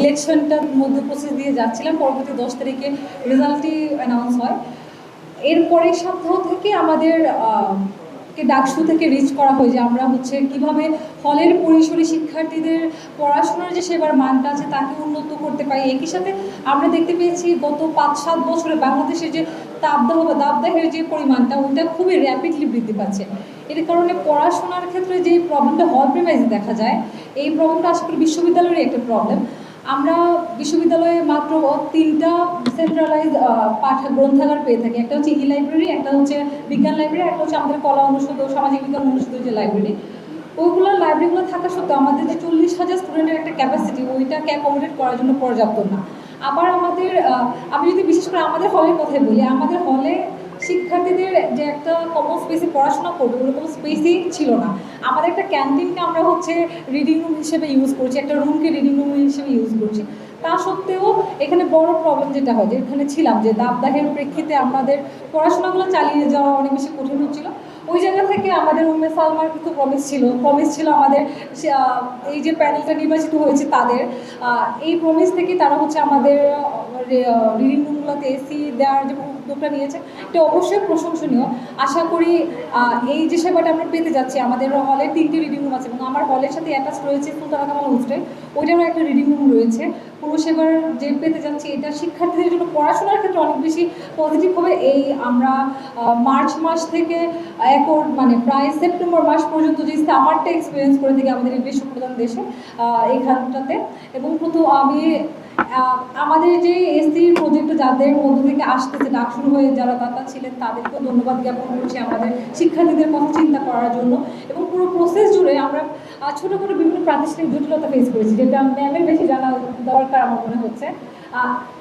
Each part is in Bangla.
ইলেকশনটার মধ্যে প্রসেস দিয়ে যাচ্ছিলাম। পরবর্তী 10 তারিখে রেজাল্টই অ্যানাউন্স হয়। এরপরের সপ্তাহ থেকে আমাদের ডাকসু থেকে রিচ করা হয় যে আমরা হচ্ছে কীভাবে হলের পরিসরে শিক্ষার্থীদের পড়াশোনার যে সেবার মানটা আছে তাকে উন্নত করতে পারি। একই সাথে আমরা দেখতে পেয়েছি গত 5-7 বছরে বাংলাদেশের যে দাবদাহের যে পরিমাণটা ওইটা খুবই র্যাপিডলি বৃদ্ধি পাচ্ছে। এর কারণে পড়াশোনার ক্ষেত্রে যে প্রবলেমটা হল প্রিমাইজে দেখা যায়, এই প্রবলেমটা আশা করি বিশ্ববিদ্যালয়েরই একটা প্রবলেম। আমরা বিশ্ববিদ্যালয়ে মাত্র 3টা সেন্ট্রালাইজ গ্রন্থাগার পেয়ে থাকি। একটা হচ্ছে ই লাইব্রেরি, একটা হচ্ছে বিজ্ঞান লাইব্রেরি, একটা হচ্ছে আমাদের কলা অনুষদ ও সামাজিক বিজ্ঞান অনুষদের যে লাইব্রেরি। ওইগুলো লাইব্রেরিগুলো থাকা সত্ত্বেও আমাদের যে 40,000 স্টুডেন্টের একটা ক্যাপাসিটি, ওইটাকে অ্যাকোমোডেট করার জন্য পর্যাপ্ত না। আবার আমাদের আমি যদি বিশেষ করে আমাদের হলের কথাই বলি, আমাদের হলে শিক্ষার্থীদের যে একটা কমন স্পেসে পড়াশোনা করবে ওরকম স্পেসই ছিল না। আমাদের একটা ক্যান্টিনকে আমরা হচ্ছে রিডিং রুম হিসেবে ইউজ করছি, একটা রুমকে রিডিং রুম হিসেবে ইউজ করছি। তা সত্ত্বেও এখানে বড় প্রবলেম যেটা হয়, যে এখানে ছিলাম যে দাবদাহের প্রেক্ষিতে আমাদের পড়াশোনাগুলো চালিয়ে যাওয়া অনেক বেশি কঠিন হচ্ছিল। ওই জায়গা থেকে আমাদের উম্মে সালমার কিছু প্রমিস ছিল আমাদের এই যে প্যানেলটা নির্বাচিত হয়েছে তাদের এই প্রমিস থেকে তারা হচ্ছে আমাদের রিডিং রুমগুলোতে এসি দেওয়ার যে উদ্যোগটা নিয়েছে এটা অবশ্যই প্রশংসনীয়। আশা করি এই যে সেবাটা আমরা পেতে যাচ্ছি, আমাদের হলে 3টি রিডিং রুম আছে এবং আমার হলের সাথে অ্যাটাচ রয়েছে সুলতানা কামাল হোস্টেল, ওইটারও একটা রিডিং রুম রয়েছে। পুরো সেবার যে পেতে যাচ্ছি এটা শিক্ষার্থীদের জন্য পড়াশোনার ক্ষেত্রে অনেক বেশি পজিটিভ হবে। এই আমরা মার্চ মাস থেকে মানে প্রায় সেপ্টেম্বর মাস পর্যন্ত যে সামারটা এক্সপিরিয়েন্স করে থাকি আমাদের এই বিশ্বপ্রধান দেশে এইখানটাতে। এবং আমি আমাদের যে এসসির প্রজেক্ট যাদের মধ্য থেকে আসতেছে ডাকসুর হয়ে যারা দাতা ছিলেন তাদেরকেও ধন্যবাদ জ্ঞাপন করছি আমাদের শিক্ষার্থীদের কথা চিন্তা করার জন্য। এবং পুরো প্রসেস জুড়ে আমরা ছোটোখাটো বিভিন্ন প্রাতিষ্ঠানিক জটিলতা ফেস করেছি, যেটা ম্যামের বেশি জানা দরকার আমার মনে হচ্ছে।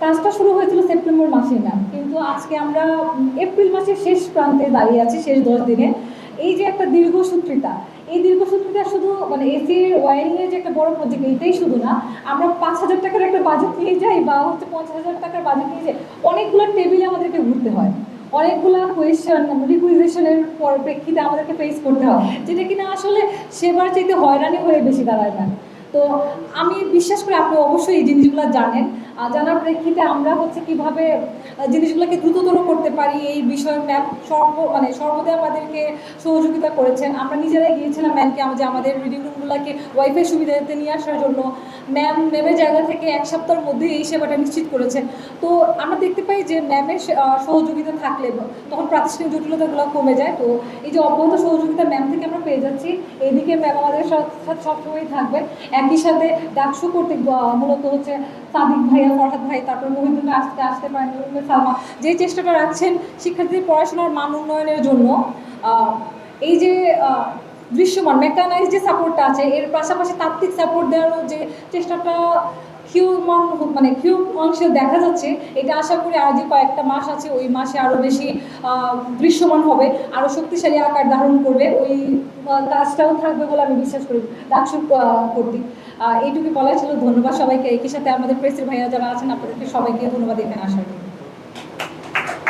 কাজটা শুরু হয়েছিল সেপ্টেম্বর মাসে ম্যাম, কিন্তু আজকে আমরা এপ্রিল মাসের শেষ প্রান্তে দাঁড়িয়ে আছি, শেষ 10 দিনে। এই যে একটা দীর্ঘসূত্রিতা, এই দীর্ঘসূত্রিতা শুধু মানে এসির ওয়ারিংয়ের যে একটা বড় প্রজেক্ট এইটাই শুধু না, আমরা 5,000 টাকার একটা বাজেট নিয়ে যাই বা হচ্ছে 50,000 টাকার বাজেট নিয়ে যাই, অনেকগুলো টেবিলে আমাদেরকে ঘুরতে হয়, অনেকগুলো কোয়েশ্চেন রিকুইজিশনের প্রেক্ষিতে আমাদেরকে ফেস করতে হয়, যেটা কিনা আসলে সেবার চাইতে হয়রানি হয়ে বেশি দাঁড়ায় না। তো আমি বিশ্বাস করি আপনি অবশ্যই এই জিনিসগুলো জানেন। জানার প্রেক্ষিতে আমরা হচ্ছে কীভাবে জিনিসগুলোকে দ্রুততর করতে পারি এই বিষয়ে ম্যাম সর্বদাই আমাদেরকে সহযোগিতা করেছেন। আমরা নিজেরাই গিয়েছিলাম ম্যামকে আমাদের রিডিং রুমগুলোকে ওয়াইফাই সুবিধাতে নিয়ে আসার জন্য। ম্যামের জায়গা থেকে 1 সপ্তাহের মধ্যে এই সেবাটা নিশ্চিত করেছেন। তো আমরা দেখতে পাই যে ম্যামের সহযোগিতা থাকলে তখন প্রাতিষ্ঠানিক জটিলতাগুলো কমে যায়। তো এই যে অব্যাহত সহযোগিতা ম্যাম থেকে আমরা পেয়ে যাচ্ছি, এইদিকে ম্যাম আমাদের সাথে সবসময় থাকবে। একই সাথে ডাকসু করতে মূলত হচ্ছে সাদিক ভাইয়া, ফরহাদ ভাই, তারপর মহিউদ্দিন আসতে পারেন, উম্মে সালমা যে চেষ্টাটা রাখছেন শিক্ষার্থীদের পড়াশোনার মান উন্নয়নের জন্য। এই যে দৃশ্যমান মেকানাইজ যে সাপোর্টটা আছে, এর পাশাপাশি তাত্ত্বিক সাপোর্ট দেওয়ারও যে চেষ্টাটা হিউজ অংশে দেখা যাচ্ছে, এটা আশা করি আর যে কয়েকটা মাস আছে ওই মাসে আরও বেশি দৃশ্যমান হবে, আরও শক্তিশালী আকার ধারণ করবে। ওই কাজটাও থাকবে বলে আমি বিশ্বাস করি ডাকসু কর্তৃক। এইটুকু বলা ছিল। ধন্যবাদ সবাইকে। একই সাথে আমাদের প্রেসের ভাইয়া যারা আছেন আপনাদেরকে সবাইকে ধন্যবাদ এখানে আসার জন্য।